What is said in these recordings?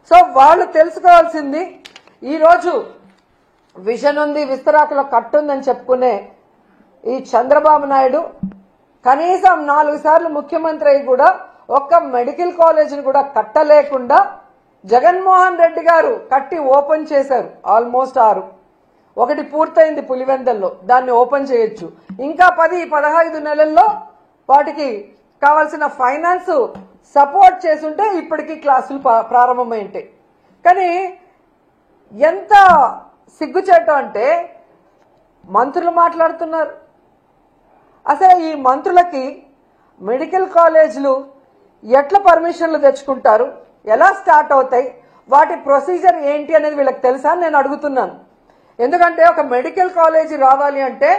So వాళ్ళు తెలుసుకోవాల్సింది ఈరోజు విజన్ ఉంది, విస్తరాకులో కట్టుందని చెప్పుకునే ఈ చంద్రబాబు నాయుడు కనీసం 4 సార్లు ముఖ్యమంత్రి అయి కూడా ఒక్క మెడికల్ కాలేజీని కూడా కట్టలేకుండా జగన్మోహన్ రెడ్డి గారు కట్టి ఓపెన్ చేశారు. ఆల్మోస్ట్ 6, ఒకటి పూర్తయింది పులివెందల్లో, దాన్ని ఓపెన్ చేయొచ్చు. ఇంకా 10-15 నెలల్లో వాటికి కావాల్సిన ఫైనాన్స్ సపోర్ట్ చేసుంటే ఇప్పటికీ క్లాసులు ప్రారంభమై ఉంటాయి. కానీ ఎంత సిగ్గుచేట అంటే మంత్రులు మాట్లాడుతున్నారు. అసలు ఈ మంత్రులకి మెడికల్ కాలేజీలు ఎట్లా పర్మిషన్లు తెచ్చుకుంటారు, ఎలా స్టార్ట్ అవుతాయి, వాటి ప్రొసీజర్ ఏంటి అనేది వీళ్ళకి తెలుసా అని నేను అడుగుతున్నాను. ఎందుకంటే ఒక మెడికల్ కాలేజీ రావాలి అంటే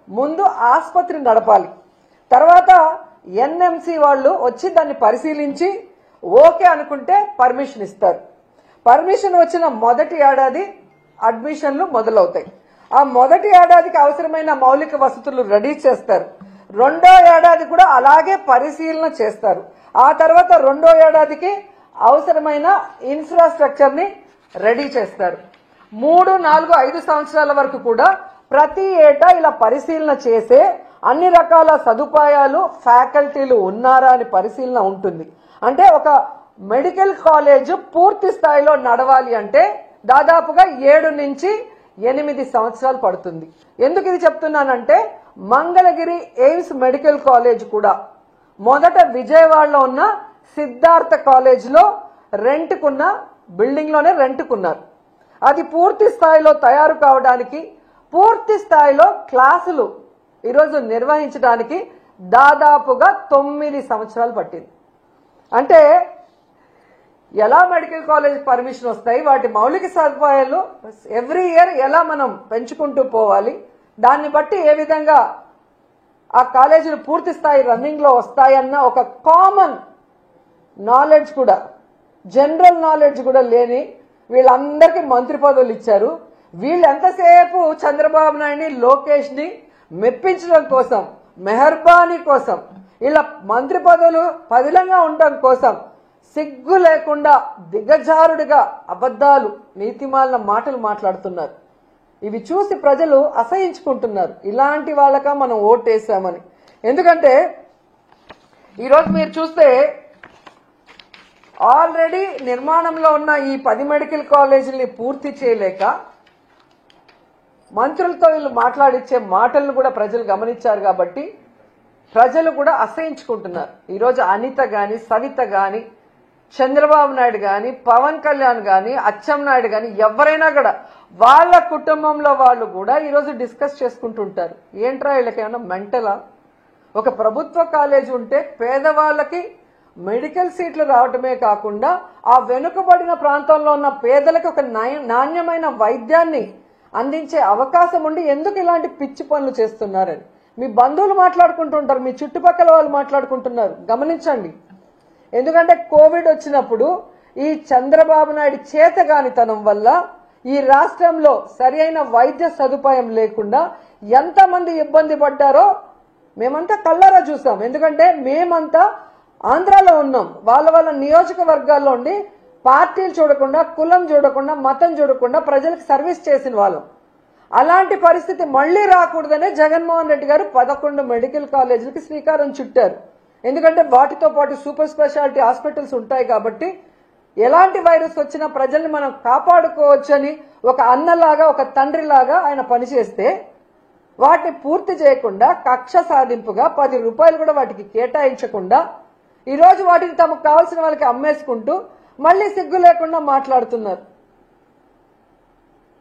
ముందు ఆసుపత్రి నడపాలి, తర్వాత ఎన్ఎంసి వాళ్ళు వచ్చి దాన్ని పరిశీలించి ఓకే అనుకుంటే పర్మిషన్ ఇస్తారు. పర్మిషన్ వచ్చిన మొదటి ఏడాది అడ్మిషన్లు మొదలవుతాయి. ఆ మొదటి ఏడాదికి అవసరమైన మౌలిక వసతులు రెడీ చేస్తారు. రెండో ఏడాది కూడా అలాగే పరిశీలన చేస్తారు. ఆ తర్వాత రెండో ఏడాదికి అవసరమైన ఇన్ఫ్రాస్ట్రక్చర్ ని రెడీ చేస్తారు. 3, 4, 5 సంవత్సరాల వరకు కూడా ప్రతి ఏటా ఇలా పరిశీలన చేసే అన్ని రకాల సదుపాయాలు ఫ్యాకల్టీలు ఉన్నారా అని పరిశీలన ఉంటుంది. అంటే ఒక మెడికల్ కాలేజ్ పూర్తి స్థాయిలో నడవాలి అంటే దాదాపుగా 7 నుంచి 8 సంవత్సరాలు పడుతుంది. ఎందుకు ఇది చెప్తున్నానంటే మంగళగిరి ఎయిమ్స్ మెడికల్ కాలేజ్ కూడా మొదట విజయవాడలో ఉన్న సిద్ధార్థ కాలేజ్లో రెంట్కున్న బిల్డింగ్లోనే రెంట్కున్నారు. అది పూర్తి స్థాయిలో తయారు కావడానికి, పూర్తి స్థాయిలో క్లాసులు ఈరోజు నిర్వహించడానికి దాదాపుగా 9 సంవత్సరాలు పట్టింది. అంటే ఎలా మెడికల్ కాలేజ్ పర్మిషన్ వస్తాయి, వాటి మౌలిక సదుపాయాలు ఎవ్రీ ఇయర్ ఎలా మనం పెంచుకుంటూ పోవాలి, దాన్ని బట్టి ఏ విధంగా ఆ కాలేజీలు పూర్తి స్థాయి రన్నింగ్ లో వస్తాయన్న ఒక కామన్ నాలెడ్జ్ కూడా, జనరల్ నాలెడ్జ్ కూడా లేని వీళ్ళందరికీ మంత్రి పదవులు ఇచ్చారు. వీళ్ళు ఎంతసేపు చంద్రబాబు నాయుడిని, లోకేష్ ని మెప్పించడం కోసం, మెహర్బానీ కోసం, ఇలా మంత్రి పదవులు పదిలంగా ఉండడం కోసం సిగ్గు లేకుండా దిగజారుడిగా అబద్ధాలు, నీతిమాలిన మాటలు మాట్లాడుతున్నారు. ఇవి చూసి ప్రజలు అసహించుకుంటున్నారు. ఇలాంటి వాళ్ళక మనం ఓటేసామని. ఎందుకంటే ఈరోజు మీరు చూస్తే ఆల్రెడీ నిర్మాణంలో ఉన్న ఈ 10 మెడికల్ కాలేజీలని పూర్తి చేయలేక మంత్రులతో వీళ్ళు మాట్లాడిచ్చే మాటలను కూడా ప్రజలు గమనించారు. కాబట్టి ప్రజలు కూడా అసహించుకుంటున్నారు. ఈరోజు అనిత గాని, సవిత గాని, చంద్రబాబు నాయుడు గాని, పవన్ కళ్యాణ్ గాని, అచ్చెన్నాయుడు గాని ఎవరైనా కూడా వాళ్ళ కుటుంబంలో వాళ్ళు కూడా ఈరోజు డిస్కస్ చేసుకుంటుంటారు. ఏంట్రా వీళ్ళకేమన్నా మెంటలా? ఒక ప్రభుత్వ కాలేజీ ఉంటే పేదవాళ్ళకి మెడికల్ సీట్లు రావటమే కాకుండా ఆ వెనుకబడిన ప్రాంతంలో ఉన్న పేదలకు ఒక నాణ్యమైన వైద్యాన్ని అందించే అవకాశం ఉండి ఎందుకు ఇలాంటి పిచ్చి పనులు చేస్తున్నారని మీ బంధువులు మాట్లాడుకుంటుంటారు, మీ చుట్టుపక్కల వాళ్ళు మాట్లాడుకుంటున్నారు. గమనించండి. ఎందుకంటే కోవిడ్ వచ్చినప్పుడు ఈ చంద్రబాబు నాయుడు చేతగానితనం వల్ల ఈ రాష్ట్రంలో సరి అయిన వైద్య సదుపాయం లేకుండా ఎంతమంది ఇబ్బంది పడ్డారో మేమంతా కళ్ళారా చూసాం. ఎందుకంటే మేమంతా ఆంధ్రాలో ఉన్నాం. వాళ్ళ నియోజకవర్గాల్లో ఉండి పార్టీలు చూడకుండా, కులం చూడకుండా, మతం చూడకుండా ప్రజలకు సర్వీస్ చేసిన వాళ్ళం. అలాంటి పరిస్థితి మళ్లీ రాకూడదనే జగన్మోహన్ రెడ్డి గారు 11 మెడికల్ కాలేజీలకి శ్రీకారం చుట్టారు. ఎందుకంటే వాటితో పాటు సూపర్ స్పెషాలిటీ హాస్పిటల్స్ ఉంటాయి కాబట్టి ఎలాంటి వైరస్ వచ్చినా ప్రజల్ని మనం కాపాడుకోవచ్చని ఒక అన్నలాగా, ఒక తండ్రిలాగా ఆయన పనిచేస్తే వాటిని పూర్తి చేయకుండా కక్ష సాధింపుగా 10 రూపాయలు కూడా వాటికి కేటాయించకుండా ఈరోజు వాటిని తమకు కావాల్సిన వాళ్ళకి అమ్మేసుకుంటూ మళ్లీ సిగ్గు లేకుండా మాట్లాడుతున్నారు.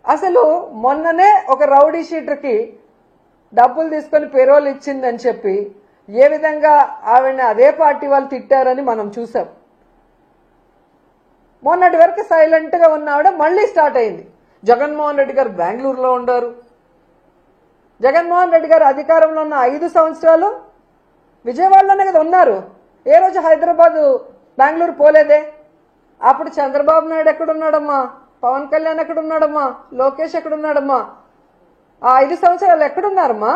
అసలు మొన్ననే ఒక రౌడీ షీటర్కి డబ్బులు తీసుకొని పెరోల్ ఇచ్చిందని చెప్పి ఏ విధంగా ఆవిడని అదే పార్టీ వాళ్ళు తిట్టారని మనం చూసాం. మొన్నటి వరకు సైలెంట్ గా ఉన్న ఆవిడ మళ్లీ స్టార్ట్ అయింది. జగన్మోహన్ రెడ్డి గారు బెంగళూరులో ఉండారు. జగన్మోహన్ రెడ్డి గారు అధికారంలో ఉన్న 5 సంవత్సరాలు విజయవాడలోనే కదా ఉన్నారు. ఏ రోజు హైదరాబాద్, బెంగళూరు పోలేదే. అప్పుడు చంద్రబాబు నాయుడు ఎక్కడున్నాడమ్మా, పవన్ కళ్యాణ్ ఎక్కడున్నాడమ్మా, లోకేష్ ఎక్కడున్నాడమ్మా? ఆ 5 సంవత్సరాలు ఎక్కడున్నారమ్మా?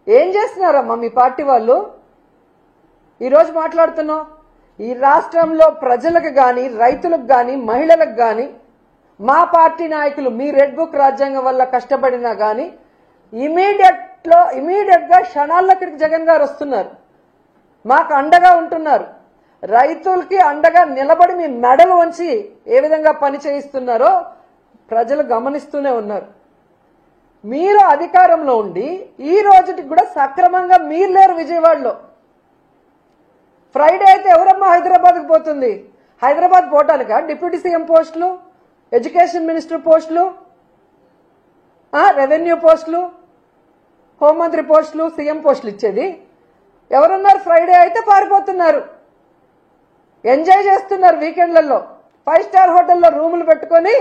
ఏం చేస్తున్నారమ్మా మీ పార్టీ వాళ్ళు? ఈరోజు మాట్లాడుతున్నాం. ఈ రాష్ట్రంలో ప్రజలకు గాని, రైతులకు గాని, మహిళలకు గాని, మా పార్టీ నాయకులు మీ రెడ్ బుక్ రాజ్యాంగం వల్ల కష్టపడినా గాని ఇమీడియట్ గా క్షణాల్లో ఇక్కడికి జగన్ గారు వస్తున్నారు, మాకు అండగా ఉంటున్నారు. రైతులకి అండగా నిలబడి మీ మెడలు వంచి ఏ విధంగా పని చేయిస్తున్నారో ప్రజలు గమనిస్తూనే ఉన్నారు. మీరు అధికారంలో ఉండి ఈ రోజుకి కూడా సక్రమంగా మీరు లేరు విజయవాడలో. ఫ్రైడే అయితే ఎవరమ్మా హైదరాబాద్కు పోతుంది? హైదరాబాద్ పోవటానికా డిప్యూటీ సీఎం పోస్టులు, ఎడ్యుకేషన్ మినిస్టర్ పోస్టులు, రెవెన్యూ పోస్టులు, హోంమంత్రి పోస్టులు, సీఎం పోస్టులు ఇచ్చేది? ఎవరున్నారు? ఫ్రైడే అయితే పారిపోతున్నారు, ఎంజాయ్ చేస్తున్నారు వీకెండ్లలో. 5 స్టార్ హోటల్లో రూములు పెట్టుకొని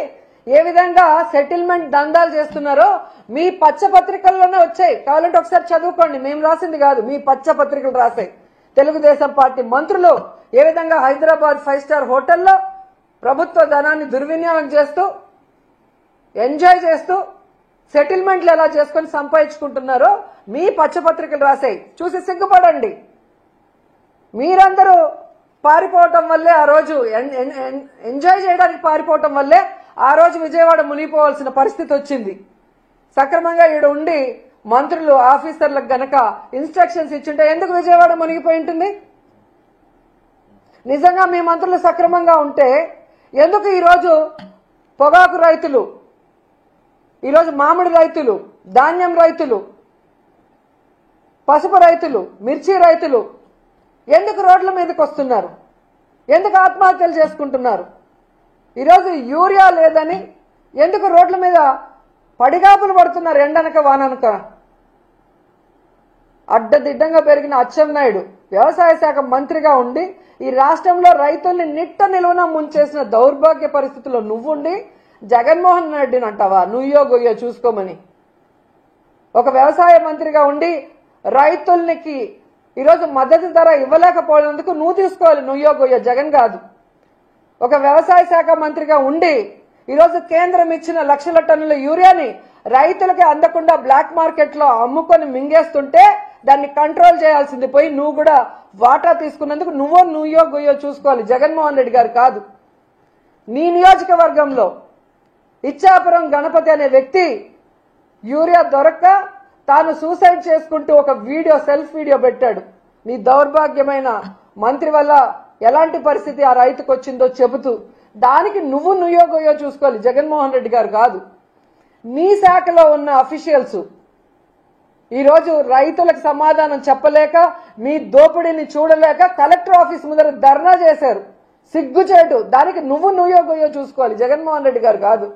ఏ విధంగా సెటిల్మెంట్ దందాలు చేస్తున్నారో మీ పచ్చ పత్రికల్లోనే వచ్చాయి. కావాలంటే ఒకసారి చదువుకోండి, మేము రాసింది కాదు, మీ పచ్చ పత్రికలు రాసాయి. తెలుగుదేశం పార్టీ మంత్రులు ఏ విధంగా హైదరాబాద్ 5 స్టార్ హోటల్లో ప్రభుత్వ ధనాన్ని దుర్వినియోగం చేస్తూ, ఎంజాయ్ చేస్తూ, సెటిల్మెంట్లు ఎలా చేసుకొని సంపాదించుకుంటున్నారో మీ పచ్చపత్రికలు రాసాయి. చూసి సిగ్గుపడండి. మీరందరూ పారిపోవటం వల్లే ఆ రోజు, ఎంజాయ్ చేయడానికి పారిపోవటం వల్లే ఆ రోజు విజయవాడ మునిగిపోవాల్సిన పరిస్థితి వచ్చింది. సక్రమంగా ఈడ ఉండి మంత్రులు, ఆఫీసర్లకు గనక ఇన్స్ట్రక్షన్స్ ఇచ్చుంటే ఎందుకు విజయవాడ మునిగిపోయి ఉంటుంది? నిజంగా మీ మంత్రులు సక్రమంగా ఉంటే ఎందుకు ఈరోజు పొగాకు రైతులు, ఈరోజు మామిడి రైతులు, ధాన్యం రైతులు, పసుపు రైతులు, మిర్చి రైతులు ఎందుకు రోడ్ల మీదకి వస్తున్నారు? ఎందుకు ఆత్మహత్యలు చేసుకుంటున్నారు? ఈరోజు యూరియా లేదని ఎందుకు రోడ్ల మీద పడిగాపులు పడుతున్నారు? ఎండనక వాననక. అడ్డదిడ్డంగా పెరిగిన అచ్చెన్నాయుడు వ్యవసాయ శాఖ మంత్రిగా ఉండి ఈ రాష్ట్రంలో రైతుల్ని నిట్ట నిలువున ముంచేసిన దౌర్భాగ్య పరిస్థితుల్లో నువ్వుండి జగన్మోహన్ రెడ్డిని అంటావా నుయ్యో గొయ్యో చూసుకోమని? ఒక వ్యవసాయ మంత్రిగా ఉండి రైతులకి ఈరోజు మద్దతు ధర ఇవ్వలేకపోయినందుకు నువ్వు తీసుకోవాలి నుయ్యో గొయ్యో, జగన్ కాదు. ఒక వ్యవసాయ శాఖ మంత్రిగా ఉండి ఈరోజు కేంద్రం ఇచ్చిన లక్షల టన్నుల యూరియాని రైతులకి అందకుండా బ్లాక్ మార్కెట్ లో అమ్ముకొని మింగేస్తుంటే దాన్ని కంట్రోల్ చేయాల్సింది పోయి నువ్వు కూడా వాటా తీసుకున్నందుకు నుయ్యో గొయ్యో చూసుకోవాలి, జగన్మోహన్ రెడ్డి గారు కాదు. నీ నియోజకవర్గంలో ఇచ్చాపురం గణపతి అనే వ్యక్తి యూరియా దొరక్క తాను సూసైడ్ చేసుకుంటూ ఒక వీడియో, సెల్ఫ్ వీడియో పెట్టాడు. నీ దౌర్భాగ్యమైన మంత్రి వల్ల ఎలాంటి పరిస్థితి ఆ రైతుకు వచ్చిందో చెబుతూ, దానికి నుయ్యో గొయ్యో చూసుకోవాలి, జగన్మోహన్ రెడ్డి గారు కాదు. నీ శాఖలో ఉన్న అఫీషియల్స్ ఈరోజు రైతులకు సమాధానం చెప్పలేక, మీ దోపిడీని చూడలేక కలెక్టర్ ఆఫీస్ ముందర ధర్నా చేశారు. సిగ్గుచేటు. దానికి నుయ్యో గొయ్యో చూసుకోవాలి, జగన్మోహన్ రెడ్డి గారు కాదు.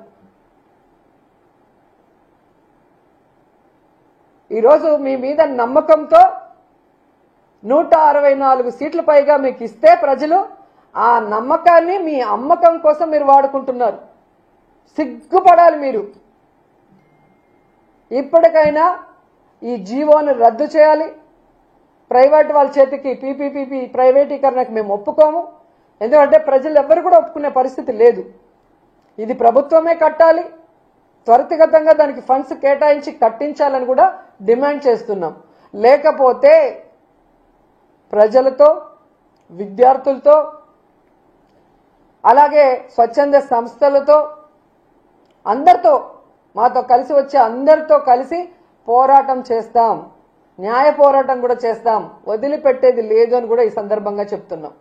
ఈరోజు మీ మీద నమ్మకంతో 164 సీట్ల పైగా మీకు ఇస్తే ప్రజలు ఆ నమ్మకాన్ని మీ అమ్మకం కోసం మీరు వాడుకుంటున్నారు. సిగ్గుపడాలి మీరు. ఇప్పటికైనా ఈ జీవోను రద్దు చేయాలి. ప్రైవేట్ వాళ్ళ చేతికి పీపీపీ ప్రైవేటీకరణకు మేము ఒప్పుకోము. ఎందుకంటే ప్రజలు ఎవ్వరు కూడా ఒప్పుకునే పరిస్థితి లేదు. ఇది ప్రభుత్వమే కట్టాలి. త్వరితగతంగా దానికి ఫండ్స్ కేటాయించి కట్టించాలని కూడా డిమాండ్ చేస్తున్నాం. లేకపోతే ప్రజలతో, విద్యార్థులతో, అలాగే స్వచ్ఛంద సంస్థలతో, అందరితో, మాతో కలిసి వచ్చే అందరితో కలిసి పోరాటం చేస్తాం. న్యాయ పోరాటం కూడా చేస్తాం. వదిలిపెట్టేది లేదు అని కూడా ఈ సందర్భంగా చెప్తున్నాం.